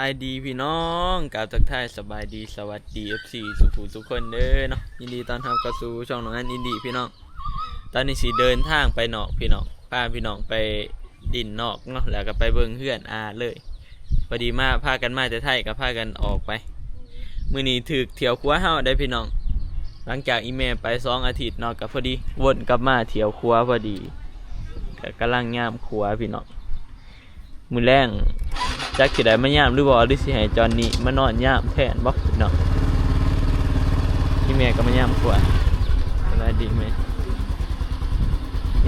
ายดีพี่น้องกล่าวทักทายสบายดีสวัสดี FC สุขุทุกคนเด้อเนาะยินดีต้อนรับเข้าสู่ช่องน้องอันอินดีพี่น้องตอนนี้สิเดินทางไปนอกพี่น้องพาพี่น้องไปดินนอกเนาะแล้วก็ไปเบิ่งเฮือนเลยพอดีมาพากันมาแต่ไทยก็พากันออกไปมื้อนี้ถึกเที่ยวครัวเฮาได้พี่น้องหลังจากอีเมลไป2 อาทิตย์เนาะก็พอดีวนกลับมาเที่ยวครัวพอดีก็กำลังย่ามครัวพี่น้องมื้อแรงจักสิได้มาย่ามหรือบ่หรือสิให้จอนนี่มานอนย่ามแทนบ่พี่น้องอีเมลก็มาย่ามครัวสบายดีมั้ย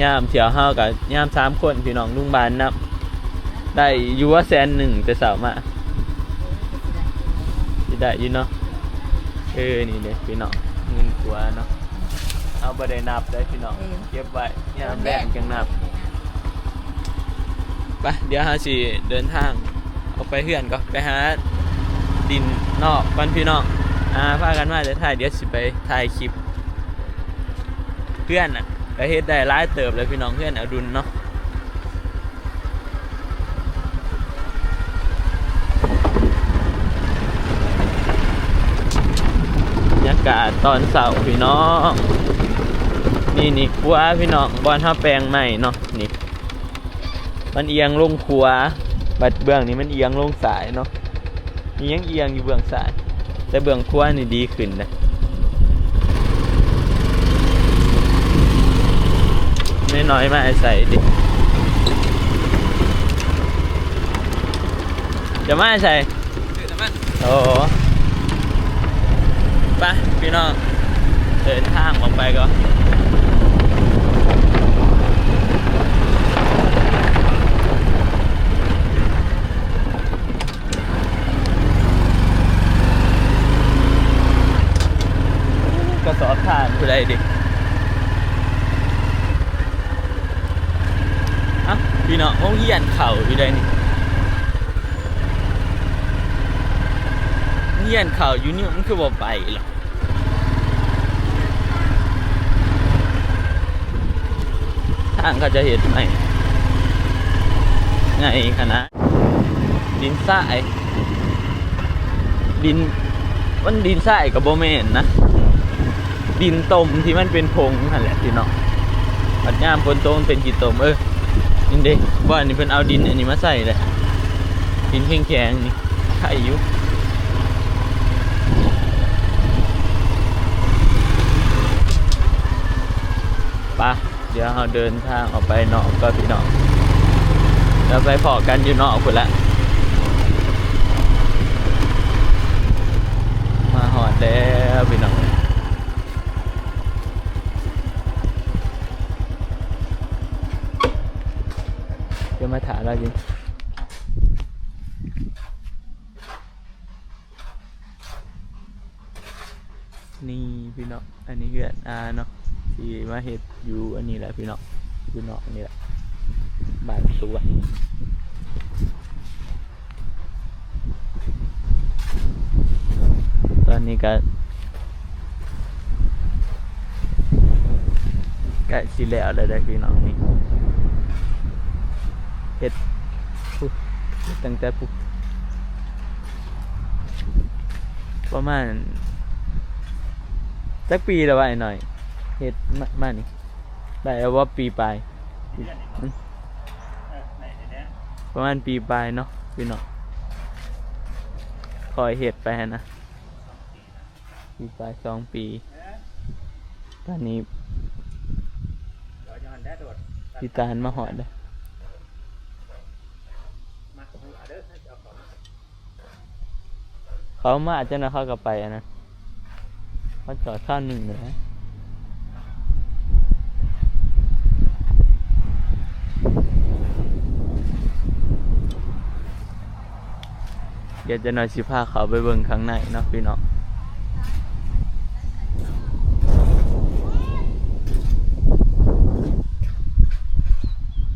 ย่ามเที่ยวเฮาก็ย่าม3 คนพี่น้องลุงบานนับได้อยู่ว่า100,000แต่เช้ามาสิได้อยู่เนาะนี่เด้พี่น้องเงินครัวเนาะเอาบ่ได้นับได้พี่น้องเก็บไว้ยามแลงจังนับไปเดี๋ยวเฮาสิเดินทางออกไปเฮือนก่อนไปหาดินนอกก่อนพี่น้องพากันมาแต่ถ่ายเดี๋ยวสิไปถ่ายคลิปเพื่อนน่ะก็เฮ็ดได้หลายเติบเลยพี่น้องเพื่อนอดุลเนาะบรรยากาศตอนเช้าพี่น้องนี่ครัวพี่น้องบอนเฮาแปลงใหม่เนาะนี่มันเอียงลงครัวบัดเบื้องนี้มันเอียงลงสายเนาะนี่ยังเอียงอยู่เบื้องสายแต่เบื้องครัวนี่ดีขึ้นนะไม่น้อยมาใส่ดิจะมาใส่โอ้ไปพี่น้องเดินทางออกไปก็ก็สอบทานผู้ใดดิพี่น้องโอ้เฮียนเข่าอยู่ได้นี่เฮียนเข่าอยู่นี่มันคือบ่ไปหรอกทางเขาจะเห็นไหมไงคณะดินทรายดินมันดินทรายกับโบเมนนะดินต้มที่มันเป็นพงนั่นแหละพี่น้องปัดย่ามฝนตกมันเป็นกี่ต้มนี่เด็กว่านี่เพิ่นเอาดินอันนี้มาใส่เลยดินแข็งๆนี่ไข่อยู่ปะเดี๋ยวเราเดินทางออกไปนอกก็พี่น้องเราไปพอกันอยู่นอกพุ่นละมาหอดแล้วพี่น้องจะมาถามเราจริงนี่พี่น้องอันนี้คือเนาะที่มาเห็ดอยู่อันนี้แหละพี่น้องอยู่นอกนี่แหละบ้านสวนตอนนี้ก็ใกล้สิแล้วได้พี่น้องนี่เห็ดตั้งแต่ปุ๊บประมาณสักปีแล้วว่าหน่อยเห็ดมานี่ได้แล้วว่าปีปลายประมาณปีปลายเนาะพี่น้องคอยเห็ดไปนะปีปลาย2 ปีตอนนี้พี่ตาลมาหอดเลยเขามาอาจจะนะเขากลับไปนะเขาจอดข้าวหนึ่งเลยเดี๋ยวจะนอยสิพาเขาไปเบิ่งข้างในเนาะพี่น้อง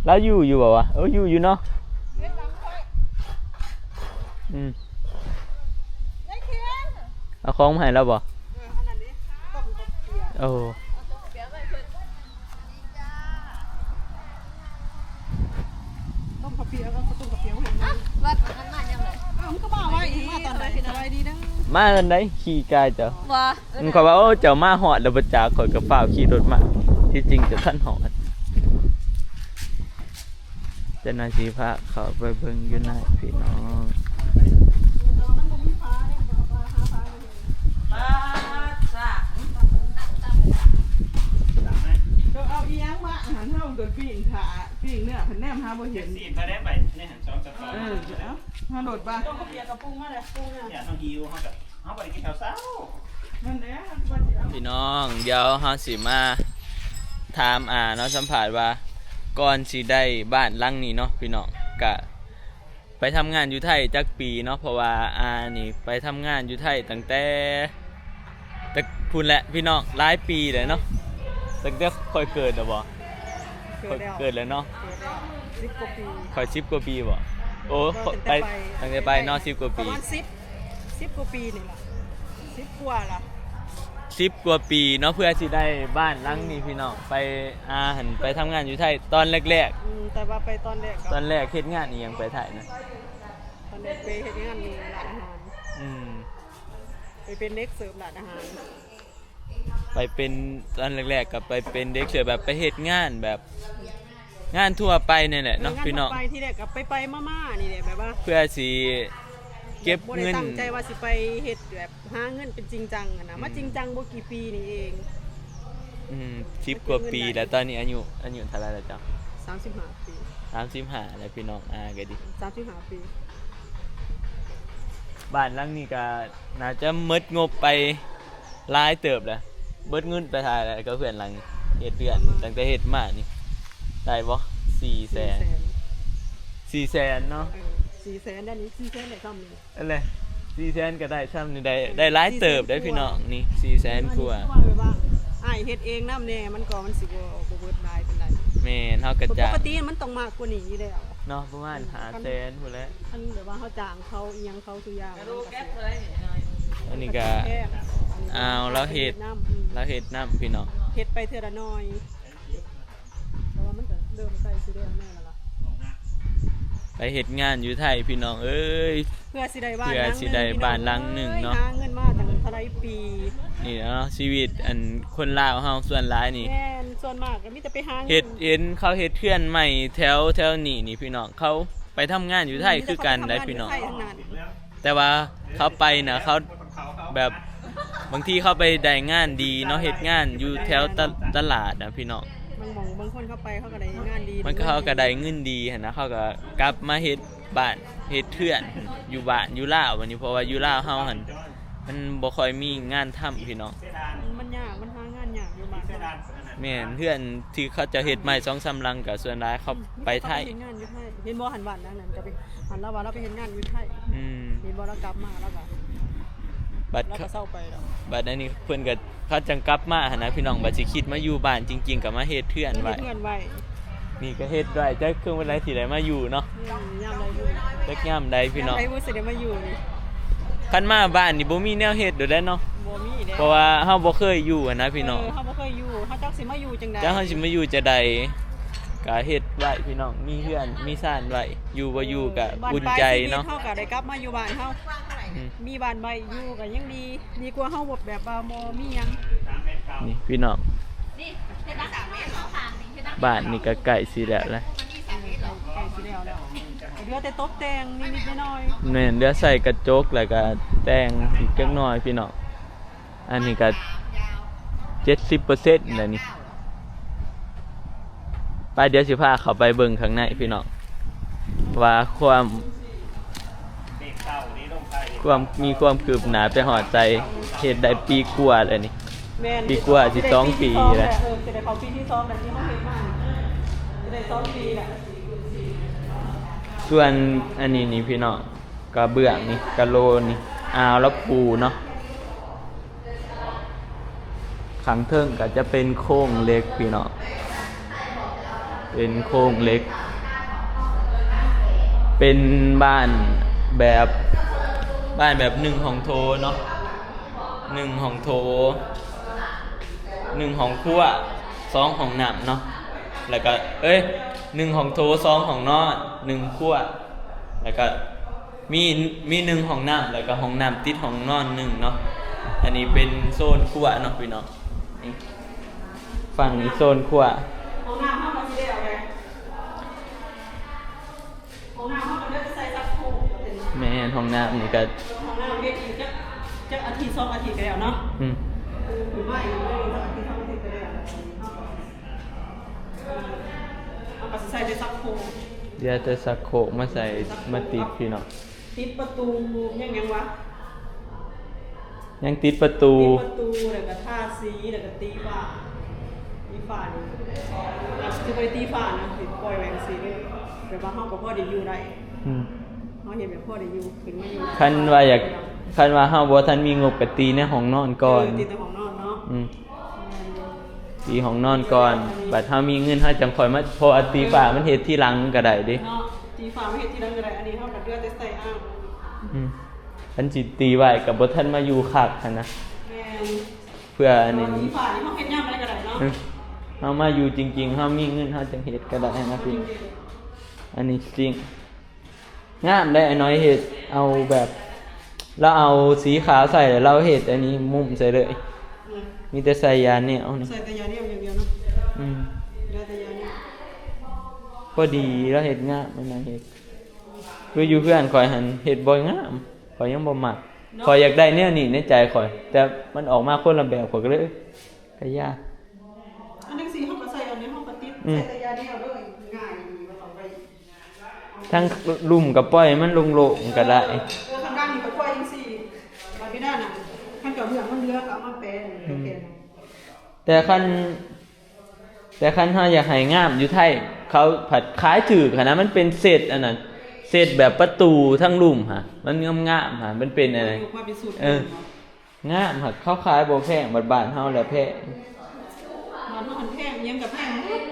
แล้วอยู่บ่วะอยู่เนาะเอาของมาให้แล้วบ่โอ้ ต้มกระเปียกก็ต้มกระเปียกให้วัดอันนั้นยังไงมันก็บ้า ายดีนะ มาอันใดขี่กายเจ้า ว่า มันก็ว่าโอ้เจ้ามาหอดแล้วบ่จักข่อยก็ฟ้าวขี่รถมาที่จริงจะท่านหอดเจ้าหน้าที่พาเข้าไปเบิ่งอยู่ไหนพี่น้องเอาอีหยังมาอาหารเฮาโดนปิ้งขาปิ้งเนื้อพันแนมหาบ่เห็น สีมาได้ไปในหันช่องสตอ เออเอ้าเฮาโดดบ่ต้องเปียกกับปรุงมาเลยปรุงเนี่ย อย่าต้องฮิวเขากับเขาไปกินข้าวเช้า มันแหละบ่สิเอา พี่น้องเดี๋ยวเฮาสิมาถามเนาะสัมภาษณ์ว่าก่อนสิได้บ้านหลังนี้เนาะพี่น้องก็ไปทำงานอยู่ไทยจักปีเนาะเพราะว่านี่ไปทำงานอยู่ไทยตั้งแต่พูนแหละพี่น้องหลายปีเลยเนาะตั้งแต่ค่อยเกิดแล้วบ่ค่อยเกิดแล้วเนาะ 10กว่าปี ค่อย10กว่าปีบ่โอ้ไปตั้งแต่ไปเนาะ10กว่า ประ ปี มาณ10กว่าปีนี่ล่ะ10กว่าล่ะ 10กว่าปีเนาะเพื่อสิได้บ้านหลังนี้พี่น้องไปหันไปทำงานอยู่ไทยตอนแรก แต่ว่าไปตอนแรก ๆตอนแรกเฮ็ดงานอีหยังไปไทยนะ ตอนแรกไปเฮ็ดงานในร้านอาหาร อืม ไปเป็นเด็กเสิร์ฟร้านอาหาร ไปเป็นตอนแรกๆกับไปเป็นเด็กเสิร์ฟแบบไปเฮ็ดงานแบบงานทั่วไปนี่แหละเนาะพี่น้อง ไปที่แรกกับไปมาๆนี่แหละแบบว่า เพื่อสิเก็บเงิน บ่ได้ตั้งใจว่าสิไปเฮ็ดแบบหาเงินเป็นจริงจังอะนะมาจริงจังบ่กี่ปีนี่เอง 10กว่าปีแล้วตอนนี้อายุเท่าไหร่แล้วจ้ะ 35ปี 35แล้วพี่น้องก็ดี 35ปี บ้านหลังนี้ก็น่าจะหมดงบไปหลายเติบแล้วเบิดเงินไปถ่ายแล้วก็เพื่อนหลังเฮ็ดเดือนตั้งแต่เฮ็ดมานี่ได้บ่400,000เนาะ 400,000ด้านนี้400,000ได้ซ้ำนี่ อันแหละ400,000ก็ได้ซ้ำนี่ได้หลายเติบได้พี่น้องนี่400,000กว่า แบบว่าอ้ายเฮ็ดเองนำแน่มันก็มันสิบ่เบิดหลายปานใด แม่นเฮาก็ ป จ้าง กติมันต้องมากกว่านี้อยู่แล้ว เนาะประมาณ500,000พุ่นแหละ อันแบบว่าเฮาจ้างเขาอีหยังเขาทุกอย่างมันก็สิ อันนี้ก็ แพง เราเฮ็ดน้ำพี่น้อง เฮ็ดไปเทื่อละน้อยเพราะว่ามันก็เริ่มใกล้สิได้แน่แล้วล่ะ ไปเฮ็ดงานอยู่ไทยพี่น้องเอ้ย เพื่อสิได้บ้าน เพื่อสิได้บ้านหลังหนึ่งเนาะ หาเงินมาตั้งเท่าไรปี นี่เนาะชีวิตอันคนลาวเฮาส่วนหลายนี่ แม่นส่วนมากก็มีแต่ไปหาเงิ เห็นเขาเฮ็ดเทื่อนใหม่แถวนี่พี่น้องเขาไปทำงานอยู่ไทยคือกันได้พี่น้อง มีแต่เขาไปทำงานอยู่ไทยทั้งนั้น แต่ว่าเขาไปนะเขาแบบบางทีเขาไปได้งานดีเนาะเฮ็ดงานอยู่แถวตลาดนะพี่น้อง บางหม่องบางคนเข้าไปเขาก็ได้งานดี มันก็เขาก็ได้เงินดีหั่นนะเขาก็กลับมาเฮ็ดบ้านเฮ็ดเทื่อนอยู่บ้านอยู่ลาววันนี้เพราะว่าอยู่ลาวเฮาหั่นมันบ่ค่อยมีงานทำพี่น้อง มันยากมันหางานยากอยู่บ้านเรา แม่นเพื่อนที่เขาจะเฮ็ดใหม่2-3หลังก็ส่วนหลายเขาไปไทย เฮ็ดงานอยู่ไทยเห็นบ่หันบ้านนั้นก็ไปหันแล้วว่าเราไปเฮ็ดงานอยู่ไทย อืม เห็นบ่เรากลับมาแล้วก็ บัด เราก็เศร้าไปแล้ว บัดอันนี้เพิ่นก็เขาจังกลับมาหั่นนะพี่น้องบัดสิคิดมาอยู่บ้านจริงๆก็มาเฮ็ดเทื่อนไว้ เพื่อนไว้ นี่ก็เฮ็ดไว้จักเครื่องเวลาสิได้มาอยู่เนาะ ยามใดอยู่ จักยามใดพี่น้อง ยามใดบ่สิได้มาอยู่นี่ คันมาบ้านนี่บ่มีแนวเฮ็ดโดดแล้วเนาะ บ่มีแล้ว เพราะว่าเฮาบ่เคยอยู่อะนะพี่น้อง เขาบ่เคยอยู่เขาจักสิมาอยู่จังได๋ จักเฮาสิมาอยู่จะใดก็เฮ็ดไว้พี่น้องมีเฮือนมีซ่านไว้อยู่บ่อยู่ก็อุ่นใจเนาะ เฮาก็ได้กลับมาอยู่บ้านเฮา อืม มีบ้านใบอยู่ก็ยังดีกว่าเฮาแบบว่าบ่มีหยัง นี่พี่น้องบ้านนี่ก็ใกล้สิแล้วแหละ ใกล้สิแล้วแล้วเหลือแต่ตกแต่งนิดๆหน่อย แม่นเหลือใส่กระจกแล้วก็แต่งอีกจักหน่อยพี่น้องอันนี้ก็70%แล้วนี่ไปเดี๋ยวสิพาเข้าไปเบิ่งข้างในพี่น้องว่ามีความคืบหน้าไปหอดใจเฮ็ดได้ปีกว่าแล้วนี่ ๆแม่น ปีกว่าสิสองปีแล้ว จะได้เข้าปีที่2แล้วที่เฮาเฮ็ดมาจะได้2ปีแล้ว ส่วนอันนี้นี่พี่น้องกระเบื้องนี่กระโลนี่แล้วปูเนาะขังเทิงก็จะเป็นโค้งเล็กพี่น้องเป็นโค้งเล็ก เป็นบ้านแบบ1ห้องโถเนาะ1ห้องโถ1ห้องครัว2ห้องน้ำเนาะแล้วก็1ห้องโถ2ห้องนอน1ครัวแล้วก็ มีหนึ่งห้องน้ำแล้วก็ห้องน้ำติดห้องนอนหนึ่งเนาะอันนี้เป็นโซนครัวเนาะพี่น้องนี่ฝั่งนี้โซนครัว ห้องน้ำห้องมันสิได้เอาไงห้องน้ำห้องมันจะใส่ซักโครกเป็น แม่นห้องน้ำนี่ก็ ห้องน้ำเฮ็ดอีกจักอาทิตย์2อาทิตย์ก็แล้วเนาะ อืม หรือไม่ไม่สักอาทิตย์2อาทิตย์ก็แล้วเอาก็สิใส่ในซักโครก เดี๋ยวจะสักโครกมาใส่มาติดพี่น้อง ติดประตูยังวะ ยังติดประตู ติดประตูแล้วก็ทาสีแล้วก็ตีฝ้านี่ฝ้านี่คือไปตีฝ้านะติดปล่อยแหวงสีเลยแบบว่าเฮาก็พอได้อยู่ได้ อืม เฮาเห็นแบบพอได้อยู่ขึ้นมาอยู่ คันว่าเฮาบ่ทันมีงบก็ตีในห้องนอนก่อน ติดแต่ของนอนเนาะ อืมตีห้องนอนก่อนบัดเฮามีเงินเฮาจังค่อยมาพอตีฝามันเฮ็ดที่หลังก็ได้เด้ เนาะตีฝ้าไม่เห็นที่นั่นก็ได้อันนี้เฮาก็เลือกแต่ใส่อ้าง อืมอันสิตีไว้ก็บ่ทันมาอยู่คักหันนะ แม่น เพื่ออันนี้ ตีฝ้านี่เฮาเฮ็ดยามอะไรก็ได้เนาะ เฮามาอยู่จริงๆเฮามีเงินเฮาจังเฮ็ดก็ได้นะพี่อันนี้จริงงามได้ไอ้น้อยเฮ็ดเอาแบบเราเอาสีขาวใส่แล้วเราเฮ็ดอันนี้มุมใส่เลย มีแต่ใส่ยาเหนียวนี่ ใส่แต่ยาเนี่ยอย่างเดียวเนาะ อืม ยาแต่ยาเนี่ย พอดีแล้วเฮ็ดงามมันน่ะเฮ็ดคืออยู่เพื่อนข่อยหันเฮ็ดบ่งามข่อยยังบ่มักข่อยอยากได้แนวนี้ในใจข่อย แต่มันออกมาคนละแบบข่อยก็เลยก็ยาก อันนี้สิเฮาก็ใส่อันนี้เฮาก็ติด อืม ใส่แต่ยาเนี่ยเลยง่ายดีบ่ต้องไป ทั้งลุ่มกับปล่อยมันโล่งๆก็ได้ ข้างด้านนี่ก็ปล่อยจังซี่บาดนี้ด้านน่ะมันก็เหืองมันเลือกเอามาแปะนี่แค่นั้น แต่คันเฮาอยากให้งามอยู่ไทยเขาผัดขายถือขนาดมันเป็นเศษอันนั้นเศษแบบประตูทั้งลุ่มฮะมันงามๆฮะมันเป็นอะไร อยู่มาเป็นสูตร เออ งามฮะเขาขายบ่แพงบ้านๆเฮาแหละแพง มันหันแพงยังกับแพงหมด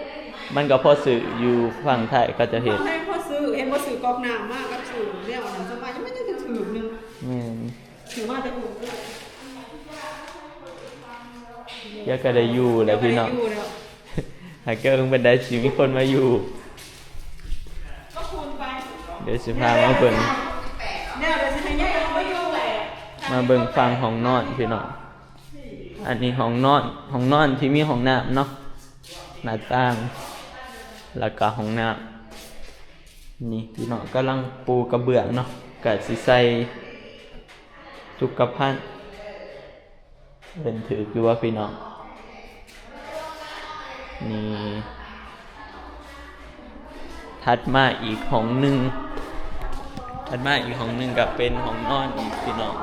มันก็พอซื้ออยู่ฝั่งไทยก็จะเห็น แพงพอซื้อเห็นบ่ซื้อกอกน้ำมากกับซื้อเนี่ยอันนั้นสบายยังไม่ได้ถึงนึง แม่น ถือว่าจะถูก อยากก็ได้อยู่แหล้วพี่น้อง อยู่แล้ว หากเกิงเป็นได้สิมีคนมาอยู่ ก็คูณไป เดี๋ยวสิพามาเบิ่ง เนี่ยเดี๋ยวสิให้ยายเอาไว้อยู่แหละ มาเบิ่งฟังห้องนอนพี่น้องอันนี้ห้องนอนที่มีห้องน้ำเนาะหน้าต่าง แล้วก็ห้องน้ำนี่พี่น้องกำลังปูกระเบื้องเนาะก็สิใส่สุขภัณฑ์เป็นถือคือว่าพี่น้องนี่ถัดมาอีกห้องหนึงก็เป็นห้องนอนอีกพี่น้อง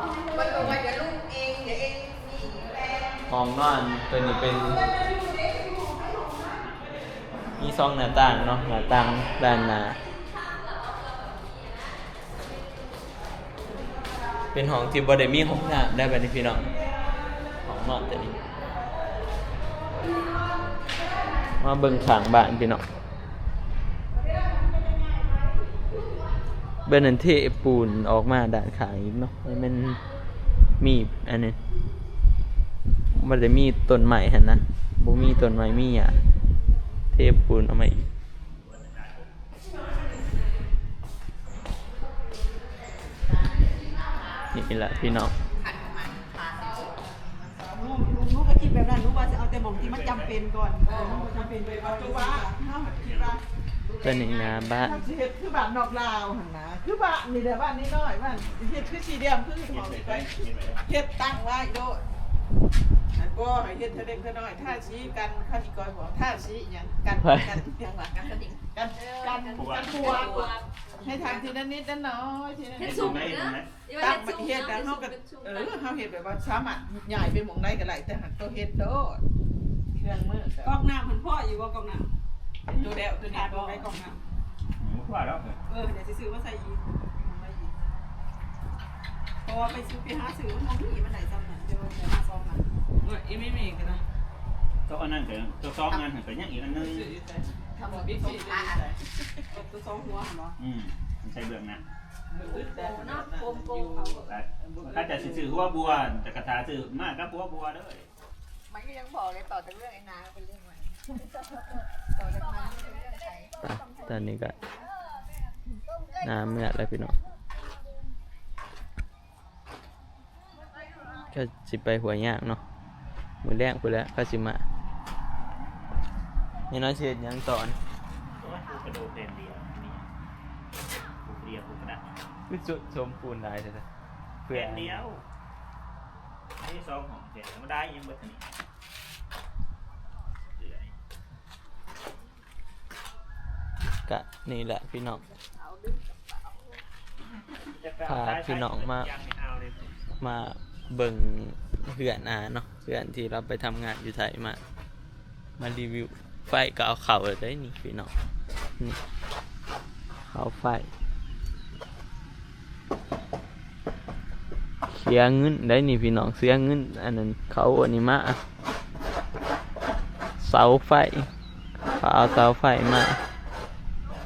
ห้องนอนตัวนี้เป็นมี2หน้าต่างเนาะหน้าต่างด้านหน้าเป็นห้องที่บ่ได้มีห้องน้ำได้บัดนี้พี่น้องห้องนอนตัวนี้มาเบิ่งข้างบ้านพี่น้องเบิ่งนั่นเทปูนออกมาด้านข้างอีกเนาะมันมีอันนี้บ่ได้มีต้นไม้หั่นนะบ่มีต้นไม้มีหญ้าเทปูนออกมาอีกนี่แหละพี่น้อง หนูก็คิดแบบนั้นหนูว่าจะเอาแต่หม่องที่มันจำเป็นก่อนจำเป็นไปปัจจุบันเฮาคิดว่า ตัวนี้นะบ้าน สิเฮ็ดคือบ้านนอกลาวหั่นนะคือบ้านนี่แหละบ้านนี้น้อยบ้านเฮ็ดคือสี่เหลี่ยมคือหมองนี่ไปเฮ็ดตั้งไว้โดดอันก็ให้เฮ็ดเท่าเล็กเท่าน้อยท่าสีกันข้าสิก้อยบอกท่าสีหยังกันกันหยังว่ากันกระดิ่งกันปวดให้ทำทีละนิดละน้อยทีละนิด สูงไหมไหม ตั้งเฮ็ดแล้วเฮาก็เฮาเฮ็ดแบบว่าสามารถย้ายไปหม่องใดก็ได้แต่หันตัวเฮ็ดโดดเครื่องมือก อกน้ำมันพ่ออยู่ว่ากอกน้ำ ตัวแล้วตัวนี้ ขาด บ่ บ่ไว้กอกน้ หมูขวาแล้ว ำเดี๋ยวสิซื้อมาใส่อีกเพราะว่าไปซื้อไปหาซื้อมันบ่มีมันไหนซ้ำน่ะเดี๋ยวจะมาซ้อมมัน อีไม่มีกันนะ ตัวอันนั้นเกิดตัวซ้อมงานเกิดยังอีกอันนึง ทำบิ๊กซีได้ ตัวสองหัวหั่นบ่ ใช้เบื้องนะ เนาะโกโก้ ถ้าจะซื้อหัวบัวจะกระทาซื้อมากกับหัวบัวเด้อ มันก็ยังบอกเลยต่อจากเรื่องไอ้นาเป็นเรื่องใหม่ต่อจากนั้นเป็นเรื่องใช้ ตอนนี้ก็น้ำเมื่อแล้วพี่น้อง ก็สิไปหัวยากเนาะมื้อแรกพุ่นแล้วเขาสิมานี่น้อยสิเฮ็ดหยังตอน โอ้ยกูกระโดดเด่นเดียวนี่กูเรียกกูกระดาษ คือจุดชมปูนได้ใช่ไหมเพื่ เด่ อน เดียวนี่ซองของเด่นมาได้ยังบ่ทันนี่เรื่อย กะนี่แหละพี่น้อง พาพี่น้องมา ยังไม่เอาเลย มาเบิ่งเพื่อนเนาะเพื่อนที่เราไปทำงานอยู่ไทยมารีวิวไฟก็เอาเข่าเลยได้นี่พี่น้องนี่เขาไฟเสียเงินได้นี่พี่น้องเสียเงินอันนั้นเขาอันนี้มาเสาไฟเขาเอาเสาไฟมา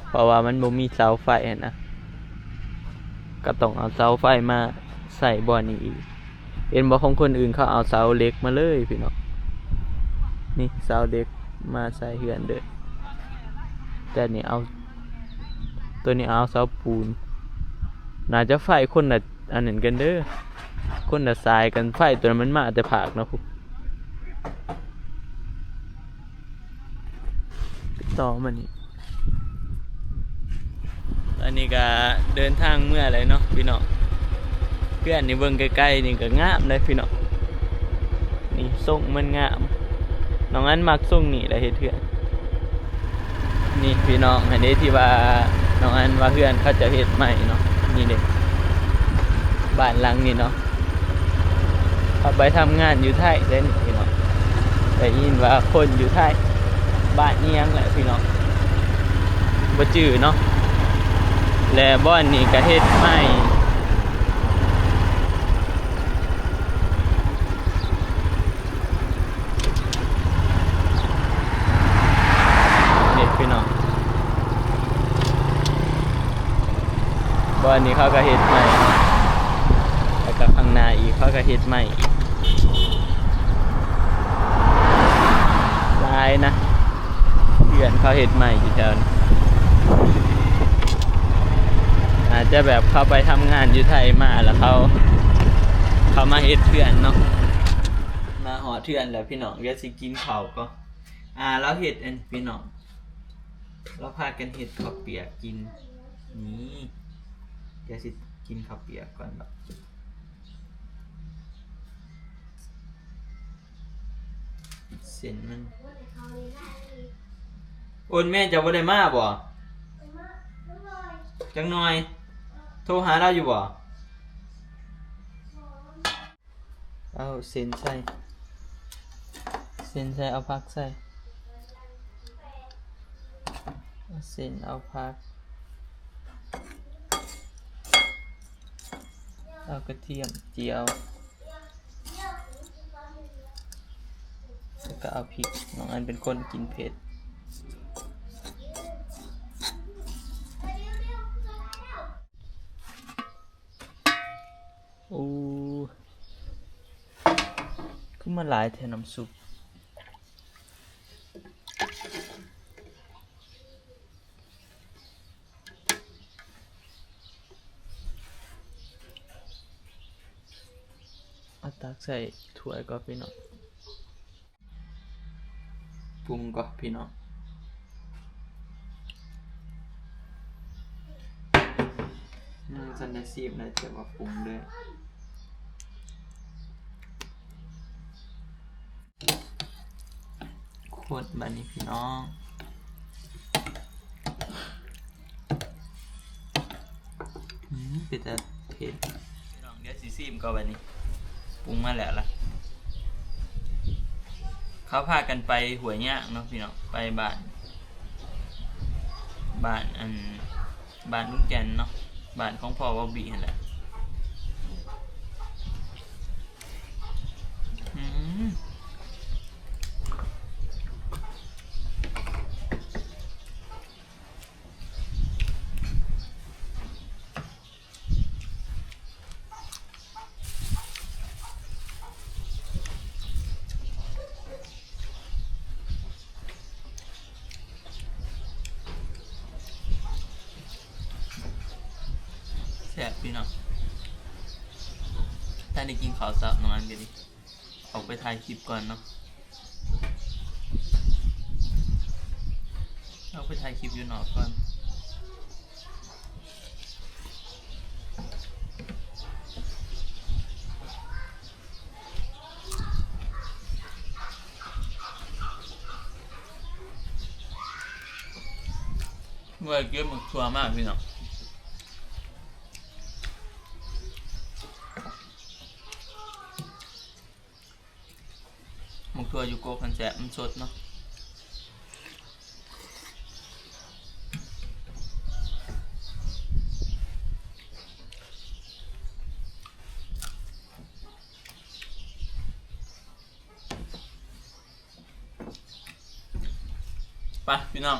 เพราะว่ามันบ่มีเสาไฟนะก็ต้องเอาเสาไฟมาใส่บ่อนี้อีกเห็นบ่ของคนอื่นเขาเอาเสาเหล็กมาเลยพี่น้องนี่เสาเหล็กมาใส่เฮือนเด้อแต่นี่เอาตัวนี้เอาเสาปูนน่าจะไฟคนละอันนั้นกันเด้อคนละสายกันไฟตัวนั้นมันมาแต่ผากเนาะพุต่อมานี่อันนี้ก็เดินทางเมื่อไรเนาะพี่น้องเพื่อนนี่เบิ่งใกล้ๆนี่ก็งามเลยพี่น้องนี่ทรงมันงามน้องอันมักทรงนี่แหละเฮ็ดเพื่อนนี่พี่น้องอันนี้ที่ว่าน้องอันว่าเพื่อนเขาจะเฮ็ดใหม่เนาะนี่เด้บ้านหลังนี่เนาะเขาไปทำงานอยู่ไทยได้นี่พี่น้องได้ยินว่าคนอยู่ไทยบ้านเนียงแหละพี่น้องบ่จื้อเนาะและบ้านนี้ก็เฮ็ดใหม่พี่น้องบ้านนี้เขาก็เฮ็ดใหม่แล้วก็ข้างหน้าอีกเขาก็เฮ็ดใหม่หลายนะเพื่อนเขาเฮ็ดใหม่อยู่แถวนี้อาจจะแบบเขาไปทำงานอยู่ไทยมาแล้วเขามาเฮ็ดเพื่อนเนาะมาหอเทือนแล้วพี่น้องเดี๋ยวสิกินข้าวก็แล้วเฮ็ดอันพี่น้องเราพากันเฮ็ดข้าวเปียกกินนี่เดี๋ยวสิกินข้าวเปียกก่อนแบบเส้นมันโอนแม่จะบ่ได้มาบ่จังหน่อยโทรหาเราอยู่บ่เอาเส้นใส่เอาผักใส่เอาเส้นเอาผักเอากระเทียมเจียวแล้วก็เอาพริกน้องอันเป็นคนกินเผ็ดโอ้คือมาหลายแทนน้ำซุปเอาตักใส่ถ้วยก็พี่น้องปรุงก็พี่น้องสันได้ซีบนะจะว่าปรุงด้วยขวดแบบนี้พี่น้องเป็นแต่เผ็ดพี่น้องเดี๋ยวซีซีมก็แบบนี้ปรุงมาแล้วล่ะเขาพากันไปหัวย่างเนาะพี่น้องไปบ้านลุงแจนเนาะบ้านของพ่อวอบีนั่นแหละแซ่บพี่น้อง ถ้าได้กินข้าวซับน้องอันกันดิออกไปถ่ายคลิปก่อนเนาะออกไปถ่ายคลิปอยู่นอกก่อนเมื่อกี้มันชัวร์มากพี่น้องมันชัวร์อยู่โกกันแจะมันสดเนาะไปพี่น้อง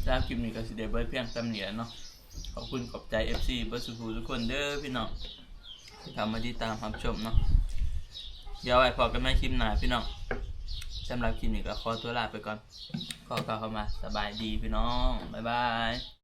จากคลิปนี้ก็สิเดเบิร์ดเพียงจำเหนียเนาะขอบคุณขอบใจ FC เบิร์ดสุภูทุกคนเด้อพี่น้องที่ทำมาติดตามรับชมเนาะเดี๋ยวไว้พอกันใหม่คลิปหน้าพี่น้องสำหรับคลิปนี้ก็ขอตัวลาไปก่อนขอกล่าวเข้ามาสบายดีพี่น้องบ๊ายบาย